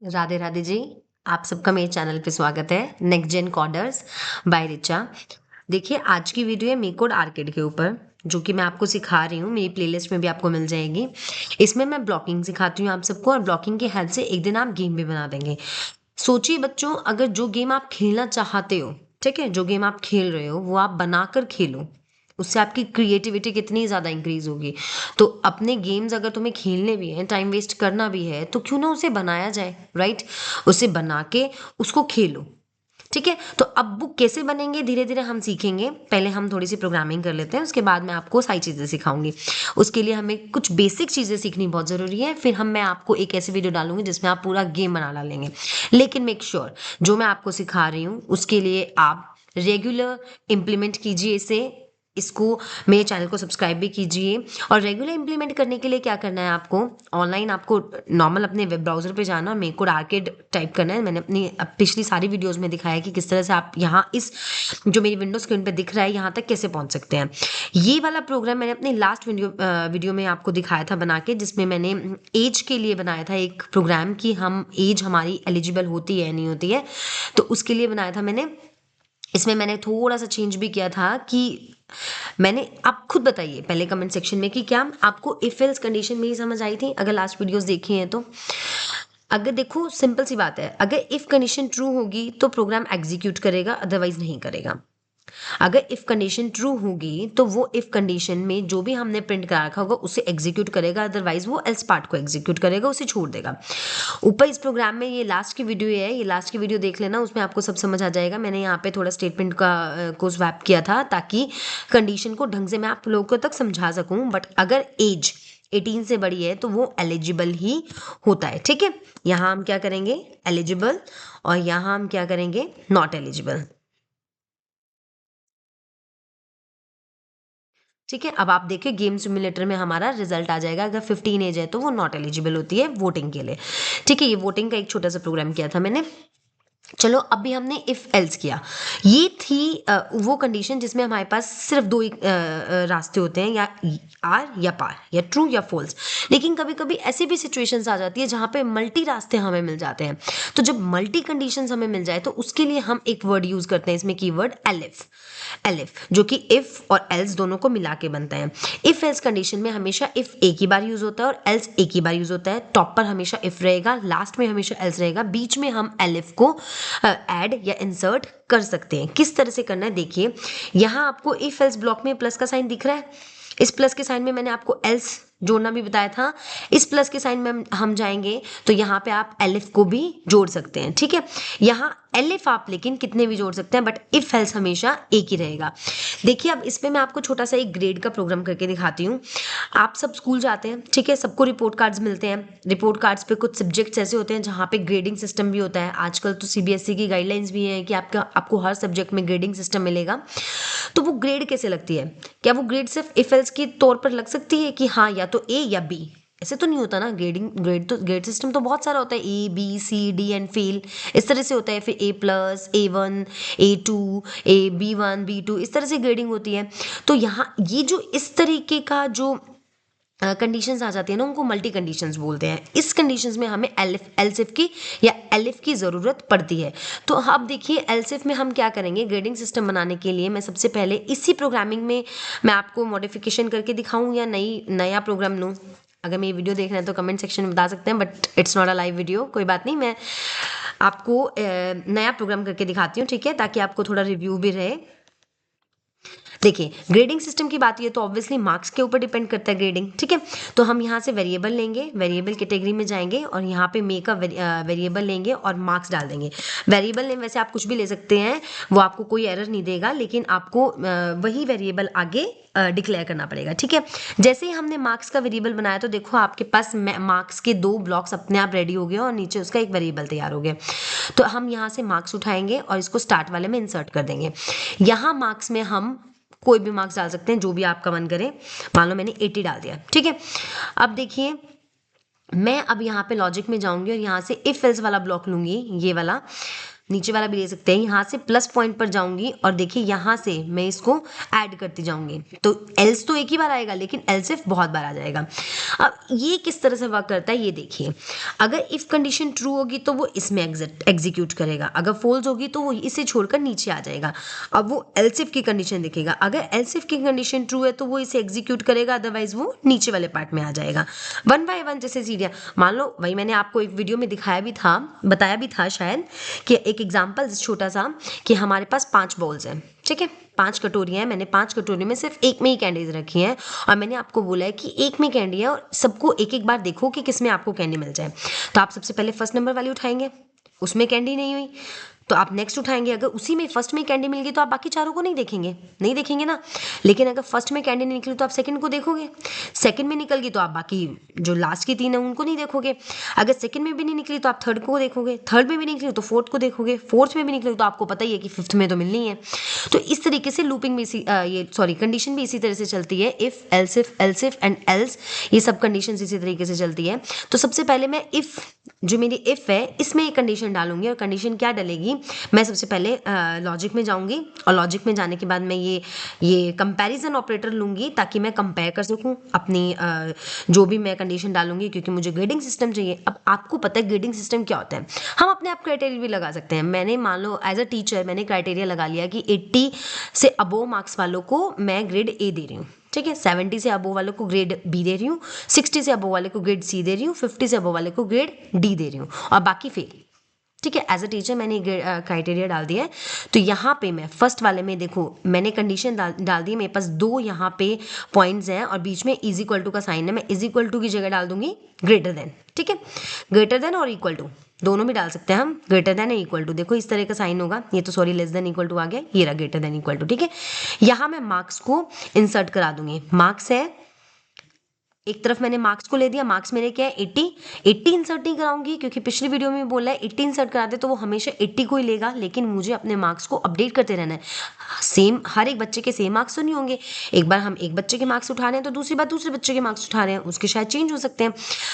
राधे राधे जी। आप सबका मेरे चैनल पे स्वागत है Next Gen Coders by Richa. देखिए आज की वीडियो है मी कोड आर्किड के ऊपर, जो कि मैं आपको सिखा रही हूँ। मेरी प्लेलिस्ट में भी आपको मिल जाएगी। इसमें मैं ब्लॉकिंग सिखाती हूँ आप सबको, और ब्लॉकिंग की हेल्प से एक दिन आप गेम भी बना देंगे। सोचिए बच्चों, अगर जो गेम आप खेलना चाहते हो, ठीक है, जो गेम आप खेल रहे हो वो आप बनाकर खेलो, उससे आपकी क्रिएटिविटी कितनी ज़्यादा इंक्रीज होगी। तो अपने गेम्स अगर तुम्हें खेलने भी हैं, टाइम वेस्ट करना भी है, तो क्यों ना उसे बनाया जाए, राइट। उसे बना के उसको खेलो, ठीक है। तो अब बुक कैसे बनेंगे धीरे धीरे हम सीखेंगे। पहले हम थोड़ी सी प्रोग्रामिंग कर लेते हैं, उसके बाद मैं आपको सारी चीज़ें सिखाऊंगी। उसके लिए हमें कुछ बेसिक चीज़ें सीखनी बहुत ज़रूरी है। फिर मैं आपको एक ऐसी वीडियो डालूंगी जिसमें आप पूरा गेम बना डालेंगे। लेकिन मेक श्योर जो मैं आपको सिखा रही हूँ उसके लिए आप रेगुलर इम्प्लीमेंट कीजिए इसे, इसको, मेरे चैनल को सब्सक्राइब भी कीजिए। और रेगुलर इंप्लीमेंट करने के लिए क्या करना है आपको, ऑनलाइन आपको नॉर्मल अपने वेब ब्राउजर पे जाना और मेक कोड आर्किड टाइप करना है। मैंने अपनी पिछली सारी वीडियोस में दिखाया है कि किस तरह से आप यहाँ इस जो मेरी विंडो स्क्रीन पे दिख रहा है यहाँ तक कैसे पहुँच सकते हैं। ये वाला प्रोग्राम मैंने अपनी लास्ट वीडियो में आपको दिखाया था बना के, जिसमें मैंने एज के लिए बनाया था एक प्रोग्राम कि हम एज हमारी एलिजिबल होती है नहीं होती है, तो उसके लिए बनाया था मैंने। इसमें मैंने थोड़ा सा चेंज भी किया था कि मैंने, आप खुद बताइए पहले कमेंट सेक्शन में कि क्या आपको इफ एल्स कंडीशन मेरी समझ आई थी, अगर लास्ट वीडियोस देखी हैं तो। अगर देखो सिंपल सी बात है, अगर इफ कंडीशन ट्रू होगी तो प्रोग्राम एग्जीक्यूट करेगा, अदरवाइज नहीं करेगा। अगर इफ कंडीशन ट्रू होगी तो वो इफ कंडीशन में जो भी हमने प्रिंट करा रखा होगा उसे एग्जीक्यूट करेगा, अदरवाइज वो एल्स पार्ट को एग्जीक्यूट करेगा, उसे छोड़ देगा। ऊपर इस प्रोग्राम में ये लास्ट की वीडियो है, ये लास्ट की वीडियो देख लेना, उसमें आपको सब समझ आ जाएगा। मैंने यहाँ पे थोड़ा स्टेटमेंट का को स्वैप किया था ताकि कंडीशन को ढंग से मैं आप लोगों तक समझा सकूं। बट अगर एज 18 से बड़ी है तो वो एलिजिबल ही होता है, ठीक है। यहाँ हम क्या करेंगे, एलिजिबल, और यहाँ हम क्या करेंगे, नॉट एलिजिबल। ठीक है, अब आप देखिए गेम सिमुलेटर में हमारा रिजल्ट आ जाएगा। अगर 15 एज है तो वो नॉट एलिजिबल होती है वोटिंग के लिए, ठीक है। ये वोटिंग का एक छोटा सा प्रोग्राम किया था मैंने। चलो अभी हमने इफ एल्स किया, ये थी वो कंडीशन जिसमें हमारे पास सिर्फ दो ही रास्ते होते हैं, या आर या पार, या ट्रू या फॉल्स। लेकिन कभी कभी ऐसी भी सिचुएशंस आ जाती है जहाँ पे मल्टी रास्ते हमें मिल जाते हैं। तो जब मल्टी कंडीशंस हमें मिल जाए तो उसके लिए हम एक वर्ड यूज करते हैं इसमें, कीवर्ड एलिफ। एलिफ जो कि इफ और एल्स दोनों को मिला के बनता है। इफ एल्स कंडीशन में हमेशा इफ एक ही बार यूज होता है और एल्स एक ही बार यूज होता है। टॉप पर हमेशा इफ रहेगा, लास्ट में हमेशा एल्स रहेगा, बीच में हम एलिफ को ऐड या इंसर्ट कर सकते हैं। किस तरह से करना है देखिए, यहाँ आपको इफ एल्स ब्लॉक में प्लस का साइन दिख रहा है, इस प्लस के साइन में मैंने आपको एल्स जोड़ना भी बताया था। इस प्लस के साइन में हम जाएंगे तो यहाँ पे आप एलिफ को भी जोड़ सकते हैं, ठीक है। यहाँ एलिफ आप लेकिन कितने भी जोड़ सकते हैं, बट इफ एल्स हमेशा एक ही रहेगा। देखिए अब इसमें मैं आपको छोटा सा एक ग्रेड का प्रोग्राम करके दिखाती हूँ। आप सब स्कूल जाते हैं, ठीक है, सबको रिपोर्ट कार्ड्स मिलते हैं। रिपोर्ट कार्ड्स पे कुछ सब्जेक्ट्स ऐसे होते हैं जहाँ पे ग्रेडिंग सिस्टम भी होता है। आजकल तो सीबीएसई की गाइडलाइंस भी है कि आपको हर सब्जेक्ट में ग्रेडिंग सिस्टम मिलेगा। तो वो ग्रेड कैसे लगती है, क्या वो ग्रेड सिर्फ इफ एल्स के तौर पर लग सकती है कि हाँ या तो ए या बी? ऐसे तो नहीं होता ना। ग्रेड सिस्टम तो बहुत सारा होता है, A B C D and fail, इस तरह से होता है। फिर A+, A1, A2, B1, B2, इस तरह से ग्रेडिंग होती है। तो यहाँ ये जो इस तरीके का जो कंडीशंस आ जाती है ना, उनको मल्टी कंडीशंस बोलते हैं। इस कंडीशंस में हमें एल्सिफ की या एलिफ की ज़रूरत पड़ती है। तो अब देखिए एल्सिफ में हम क्या करेंगे, ग्रेडिंग सिस्टम बनाने के लिए मैं सबसे पहले इसी प्रोग्रामिंग में मैं आपको मॉडिफिकेशन करके दिखाऊं या नया प्रोग्राम लूँ। अगर मेरी वीडियो देख रहे हैं तो कमेंट सेक्शन में बता सकते हैं, but it's not a live video, कोई बात नहीं। मैं आपको नया प्रोग्राम करके दिखाती हूँ, ठीक है, ताकि आपको थोड़ा रिव्यू भी रहे। देखिए ग्रेडिंग सिस्टम की बात ये तो ऑब्वियसली मार्क्स के ऊपर डिपेंड करता है ग्रेडिंग, ठीक है। तो हम यहाँ से वेरिएबल लेंगे, वेरिएबल कैटेगरी में जाएंगे और यहाँ पे मेक अ वेरिएबल लेंगे और मार्क्स डाल देंगे। वेरिएबल नेम वैसे आप कुछ भी ले सकते हैं, वो आपको कोई एरर नहीं देगा, लेकिन आपको वही वेरिएबल आगे डिक्लेयर करना पड़ेगा, ठीक है। जैसे ही हमने मार्क्स का वेरिएबल बनाया तो देखो आपके पास मार्क्स के दो ब्लॉक्स अपने आप रेडी हो गए और नीचे उसका एक वेरिएबल तैयार हो गया। तो हम यहाँ से मार्क्स उठाएंगे और इसको स्टार्ट वाले में इंसर्ट कर देंगे। यहाँ मार्क्स में हम कोई भी मार्क्स डाल सकते हैं जो भी आपका मन करे। मान लो मैंने 80 डाल दिया, ठीक है। अब देखिए मैं अब यहाँ पे लॉजिक में जाऊंगी और यहाँ से इफ एल्स वाला ब्लॉक लूंगी, ये वाला। नीचे वाला भी ले सकते हैं। यहाँ से प्लस पॉइंट पर जाऊंगी और देखिए यहाँ से मैं इसको ऐड करती जाऊंगी, तो एल्स तो एक ही बार आएगा लेकिन एल्स इफ बहुत बार आ जाएगा। अब ये किस तरह से वर्क करता है ये देखिए, अगर इफ कंडीशन ट्रू होगी तो वो इसमें एग्जीक्यूट करेगा, अगर फॉल्स होगी तो वो इसे छोड़कर नीचे आ जाएगा। अब वो एल्स इफ की कंडीशन देखेगा, अगर एल्स इफ की कंडीशन ट्रू है तो वो इसे एग्जीक्यूट करेगा, अदरवाइज वो नीचे वाले पार्ट में आ जाएगा। वन बाय वन जैसे सीढ़ियाँ, मान लो वही मैंने आपको एक वीडियो में दिखाया भी था, बताया भी था शायद, कि एक एग्जाम्पल छोटा सा, कि हमारे पास 5 बॉल्स हैं, ठीक है, 5 कटोरियाँ हैं, मैंने 5 कटोरी में सिर्फ एक में ही कैंडीज रखी हैं और मैंने आपको बोला है कि एक में कैंडी है और सबको एक एक बार देखो कि किसमें आपको कैंडी मिल जाए। तो आप सबसे पहले फर्स्ट नंबर वाली उठाएंगे, उसमें कैंडी नहीं हुई तो आप नेक्स्ट उठाएंगे, अगर उसी में फर्स्ट में कैंडी मिल गई तो आप बाकी चारों को नहीं देखेंगे, नहीं देखेंगे ना। लेकिन अगर फर्स्ट में कैंडी नहीं निकली तो आप सेकंड को देखोगे, सेकंड में निकल गई तो आप बाकी जो लास्ट की 3 है उनको नहीं देखोगे, अगर सेकंड में भी नहीं निकली तो आप थर्ड को देखोगे, थर्ड में भी नहीं निकली तो फोर्थ को देखोगे, फोर्थ में भी निकली तो आपको पता ही है कि फिफ्थ में तो मिलनी है। तो इस तरीके से लूपिंग भी कंडीशन भी इसी तरह से चलती है, इफ एल्स एंड एल्स, ये सब कंडीशन इसी तरीके से चलती है। तो सबसे पहले मैं इफ, जो मेरी इफ है इसमें एक कंडीशन डालूंगी, और कंडीशन क्या डलेगी, मैं सबसे पहले लॉजिक में जाऊंगी और लॉजिक में जाने के बाद मैं ये कंपैरिजन ऑपरेटर लूंगी ताकि मैं कंपेयर कर सकूं अपनी जो भी मैं कंडीशन डालूंगी, क्योंकि मुझे ग्रेडिंग सिस्टम चाहिए। अब आपको पता है ग्रेडिंग सिस्टम क्या होता है, हम अपने आप क्राइटेरिया भी लगा सकते हैं। मैंने मान लो एज अ टीचर मैंने क्राइटेरिया लगा लिया कि 80 से अबोव मार्क्स वालों को मैं ग्रेड ए दे रही हूँ, ठीक है, 70 से अबोव वालों को ग्रेड बी दे रही हूँ, 60 से अबोव वाले को ग्रेड सी दे रही हूँ, 50 से अबोव वाले को ग्रेड डी दे रही हूँ और बाकी फेल, ठीक है। एज अ टीचर मैंने क्राइटेरिया डाल दिया है। तो यहाँ पे मैं फर्स्ट वाले में देखो मैंने कंडीशन डाल दी है, मेरे पास 2 यहाँ पे पॉइंट्स हैं और बीच में इज इक्वल टू का साइन है, मैं इज इक्वल टू की जगह डाल दूंगी ग्रेटर देन, ठीक है, ग्रेटर देन और इक्वल टू दोनों भी डाल सकते हैं हम, ग्रेटर देन है इक्वल टू, देखो इस तरह का साइन होगा, ये तो sorry less than equal to आ गया, ये रहा ग्रेटर देन इक्वल टू, ठीक है। यहाँ मैं मार्क्स को इंसर्ट करा दूंगी, मार्क्स है एक तरफ मैंने मार्क्स को ले दिया, मार्क्स मेरे क्या है 80 इंसर्ट नहीं कराऊंगी क्योंकि पिछली वीडियो में बोला है 80 इंसर्ट कराते तो वो हमेशा 80 को ही लेगा, लेकिन मुझे अपने मार्क्स को अपडेट करते रहना है। सेम हर एक बच्चे के सेम मार्क्स तो नहीं होंगे, एक बार हम एक बच्चे के मार्क्स उठा रहे हैं तो दूसरी बार दूसरे बच्चे के मार्क्स उठा रहे हैं, उसके शायद चेंज हो सकते हैं,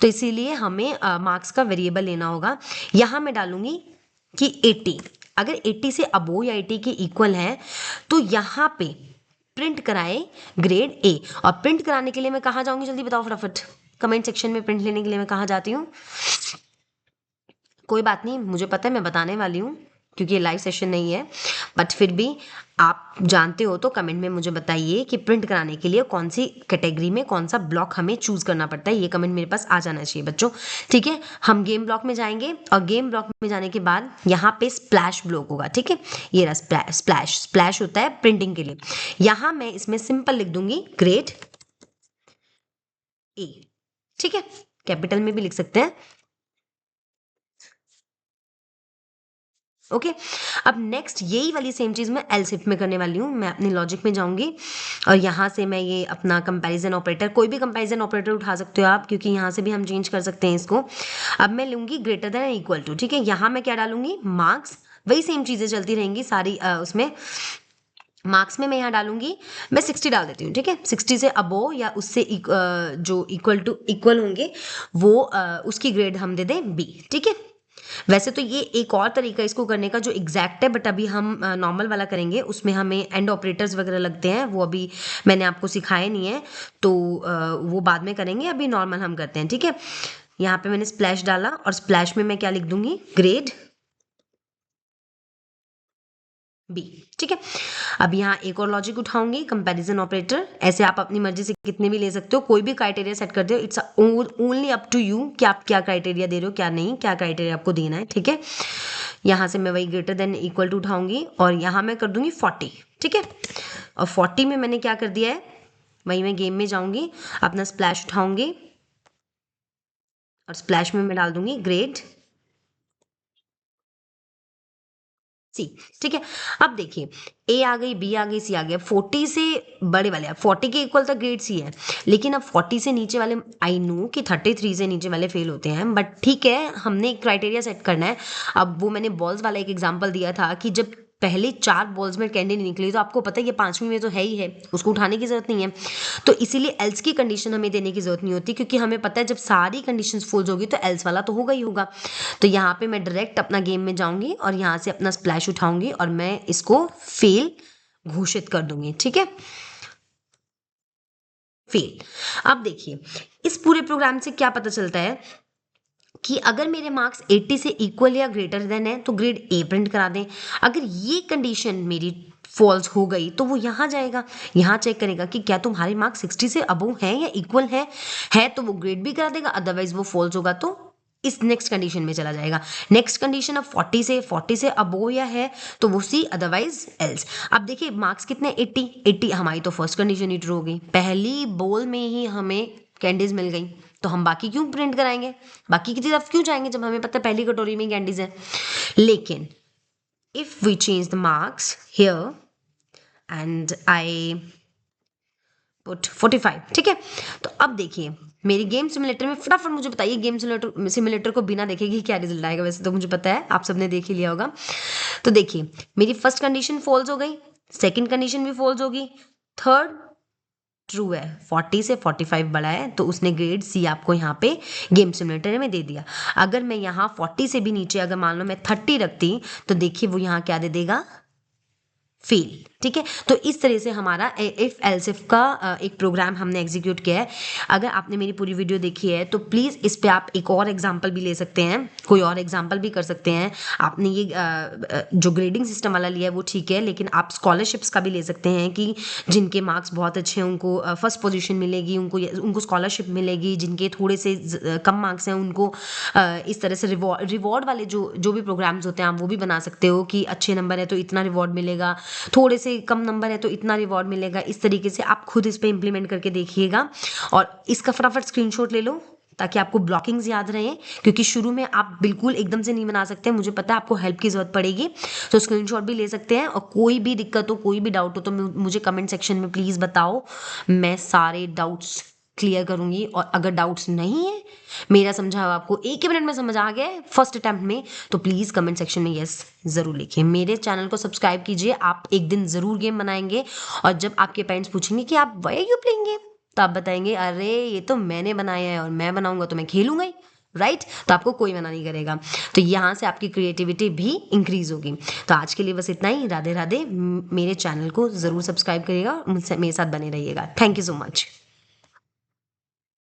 तो इसीलिए हमें मार्क्स का वेरिएबल लेना होगा। यहाँ मैं डालूंगी कि 80, अगर 80 से अबो या 80 के इक्वल है तो यहाँ पे प्रिंट कराए ग्रेड ए, और प्रिंट कराने के लिए मैं कहाँ जाऊंगी जल्दी बताओ फटाफट, कमेंट सेक्शन में प्रिंट लेने के लिए मैं कहाँ जाती हूँ। कोई बात नहीं, मुझे पता है मैं बताने वाली हूँ क्योंकि ये लाइव सेशन नहीं है, बट फिर भी आप जानते हो तो कमेंट में मुझे बताइए कि प्रिंट कराने के लिए कौन सी कैटेगरी में कौन सा ब्लॉक हमें चूज करना पड़ता है, ये कमेंट मेरे पास आ जाना चाहिए बच्चों, ठीक है। हम गेम ब्लॉक में जाएंगे और गेम ब्लॉक में जाने के बाद यहाँ पे स्प्लैश ब्लॉक होगा, ठीक है, ये रहा स्प्लैश होता है प्रिंटिंग के लिए। यहाँ मैं इसमें सिंपल लिख दूंगी ग्रेड ए, ठीक है, कैपिटल में भी लिख सकते हैं, ओके। अब नेक्स्ट यही वाली सेम चीज मैं एल्स इफ में करने वाली हूँ, मैं अपनी लॉजिक में जाऊंगी और यहाँ से मैं ये अपना कंपैरिजन ऑपरेटर, कोई भी कंपैरिजन ऑपरेटर उठा सकते हो आप क्योंकि यहाँ से भी हम चेंज कर सकते हैं इसको। अब मैं लूंगी ग्रेटर देन इक्वल टू, ठीक है, यहाँ मैं क्या डालूंगी मार्क्स, वही सेम चीजें चलती रहेंगी सारी उसमें। मार्क्स में मैं यहाँ डालूंगी, मैं 60 डाल देती हूँ, ठीक है, 60 से अबो या उससे जो इक्वल होंगे वो उसकी ग्रेड हम दे दें बी, ठीक है। वैसे तो ये एक और तरीका इसको करने का जो एग्जैक्ट है, बट अभी हम नॉर्मल वाला करेंगे, उसमें हमें एंड ऑपरेटर्स वगैरह लगते हैं, वो अभी मैंने आपको सिखाए नहीं है तो वो बाद में करेंगे, अभी नॉर्मल हम करते हैं, ठीक है। यहाँ पे मैंने स्प्लैश डाला और स्प्लैश में मैं क्या लिख दूंगी ग्रेड बी, ठीक है। अब यहाँ एक और लॉजिक उठाऊंगी कंपैरिजन ऑपरेटर, ऐसे आप अपनी मर्जी से कितने भी ले सकते हो, कोई भी क्राइटेरिया सेट कर दो, it's only up to you कि आप क्या क्राइटेरिया दे रहे हो क्या नहीं, क्या क्राइटेरिया आपको देना है, ठीक है। यहाँ से मैं वही ग्रेटर देन इक्वल टू उठाऊंगी और यहाँ मैं कर दूंगी 40, ठीक है। और 40 में मैंने क्या कर दिया है, वही मैं गेम में जाऊंगी, अपना स्प्लैश उठाऊंगी और स्प्लैश में मैं डाल दूंगी ग्रेड सी, ठीक है। अब देखिए ए आ गई, बी आ गई, सी आ गया, 40 से बड़े वाले 40 के इक्वल तक ग्रेड सी है, लेकिन अब 40 से नीचे वाले आई नो कि 33 से नीचे वाले फेल होते हैं, बट ठीक है हमने एक क्राइटेरिया सेट करना है। अब वो मैंने बॉल्स वाला एक एग्जांपल दिया था कि जब पहले 4 बॉल्स में कैंडी नहीं निकली तो आपको पता है ये 5वीं में तो है ही है, उसको उठाने की जरूरत नहीं है। तो इसीलिए एल्स की कंडीशन हमें देने की जरूरत नहीं होती, क्योंकि हमें पता है जब सारी कंडीशंस फुल्स होगी तो एल्स वाला तो होगा ही होगा। तो यहाँ पे मैं डायरेक्ट अपना गेम में जाऊंगी और यहाँ से अपना स्प्लैश उठाऊंगी और मैं इसको फेल घोषित कर दूंगी। ठीक है, फेल। अब देखिए इस पूरे प्रोग्राम से क्या पता चलता है कि अगर मेरे मार्क्स 80 से इक्वल या ग्रेटर देन है तो ग्रेड ए प्रिंट करा दें। अगर ये कंडीशन मेरी फॉल्स हो गई तो वो यहाँ जाएगा, यहाँ चेक करेगा कि क्या तुम्हारे मार्क्स 60 से अबव हैं या इक्वल है तो वो ग्रेड भी करा देगा, अदरवाइज वो फॉल्स होगा तो इस नेक्स्ट कंडीशन में चला जाएगा। नेक्स्ट कंडीशन अब 40 से अबो या है तो वो सी, अदरवाइज एल्स। अब देखिए मार्क्स कितने 80 हमारी तो फर्स्ट कंडीशन ही ट्रू हो गई, पहली बोल में ही हमें कैंडीज मिल गई तो हम बाकी क्यों प्रिंट कराएंगे, बाकी की तरफ क्यों जाएंगे जब हमें पता है पहली कटोरी में कैंडीज है। लेकिन if we change the marks here and I put 45, ठीक है। तो अब देखिए मेरी गेम सिमुलेटर में फटाफट मुझे बताइए गेम सिमुलेटर को बिना देखे कि क्या रिजल्ट आएगा। वैसे तो मुझे पता है आप सबने देख ही लिया होगा। तो देखिए मेरी फर्स्ट कंडीशन फॉल्स हो गई, सेकंड कंडीशन भी फॉल्स होगी, थर्ड ट्रू है, 40 से 45 बड़ा है तो उसने ग्रेड सी आपको यहाँ पे गेम सिमुलेटर में दे दिया। अगर मैं यहाँ 40 से भी नीचे अगर मान लो मैं 30 रखती तो देखिए वो यहाँ क्या दे देगा, फेल। ठीक है, तो इस तरह से हमारा इफ एल्स इफ का एक प्रोग्राम हमने एग्जीक्यूट किया है। अगर आपने मेरी पूरी वीडियो देखी है तो प्लीज़ इस पे आप एक और एग्जांपल भी ले सकते हैं, कोई और एग्जांपल भी कर सकते हैं। आपने ये जो ग्रेडिंग सिस्टम वाला लिया है वो ठीक है, लेकिन आप स्कॉलरशिप्स का भी ले सकते हैं कि जिनके मार्क्स बहुत अच्छे हैं उनको फर्स्ट पोजीशन मिलेगी, उनको स्कॉलरशिप मिलेगी, जिनके थोड़े से कम मार्क्स हैं उनको इस तरह से रिवॉर्ड वाले जो भी प्रोग्राम्स होते हैं आप वो भी बना सकते हो कि अच्छे नंबर है तो इतना रिवॉर्ड मिलेगा, थोड़े से कम नंबर है तो इतना रिवॉर्ड मिलेगा। इस तरीके से आप खुद इस पे इंप्लीमेंट करके देखिएगा और इसका फटाफट स्क्रीनशॉट ले लो ताकि आपको ब्लॉकिंग्स याद रहें, क्योंकि शुरू में आप बिल्कुल एकदम से नहीं बना सकते, मुझे पता है आपको हेल्प की जरूरत पड़ेगी। तो स्क्रीनशॉट भी ले सकते हैं और कोई भी दिक्कत हो कोई भी डाउट हो तो मुझे कमेंट सेक्शन में प्लीज़ बताओ, मैं सारे डाउट्स क्लियर करूंगी। और अगर डाउट्स नहीं है, मेरा समझावा आपको एक ही मिनट में समझ आ गया है फर्स्ट अटेम्प्ट में, तो प्लीज़ कमेंट सेक्शन में यस ज़रूर लिखिए। मेरे चैनल को सब्सक्राइब कीजिए, आप एक दिन ज़रूर गेम बनाएंगे और जब आपके पेरेंट्स पूछेंगे कि आप why are you playing game, तो आप बताएंगे अरे ये तो मैंने बनाया है और मैं बनाऊंगा तो मैं खेलूंगा ही, राइट। तो आपको कोई मना नहीं करेगा, तो यहाँ से आपकी क्रिएटिविटी भी इंक्रीज होगी। तो आज के लिए बस इतना ही, राधे राधे। मेरे चैनल को ज़रूर सब्सक्राइब करिएगा, मुझसे मेरे साथ बने रहिएगा। Thank you so much.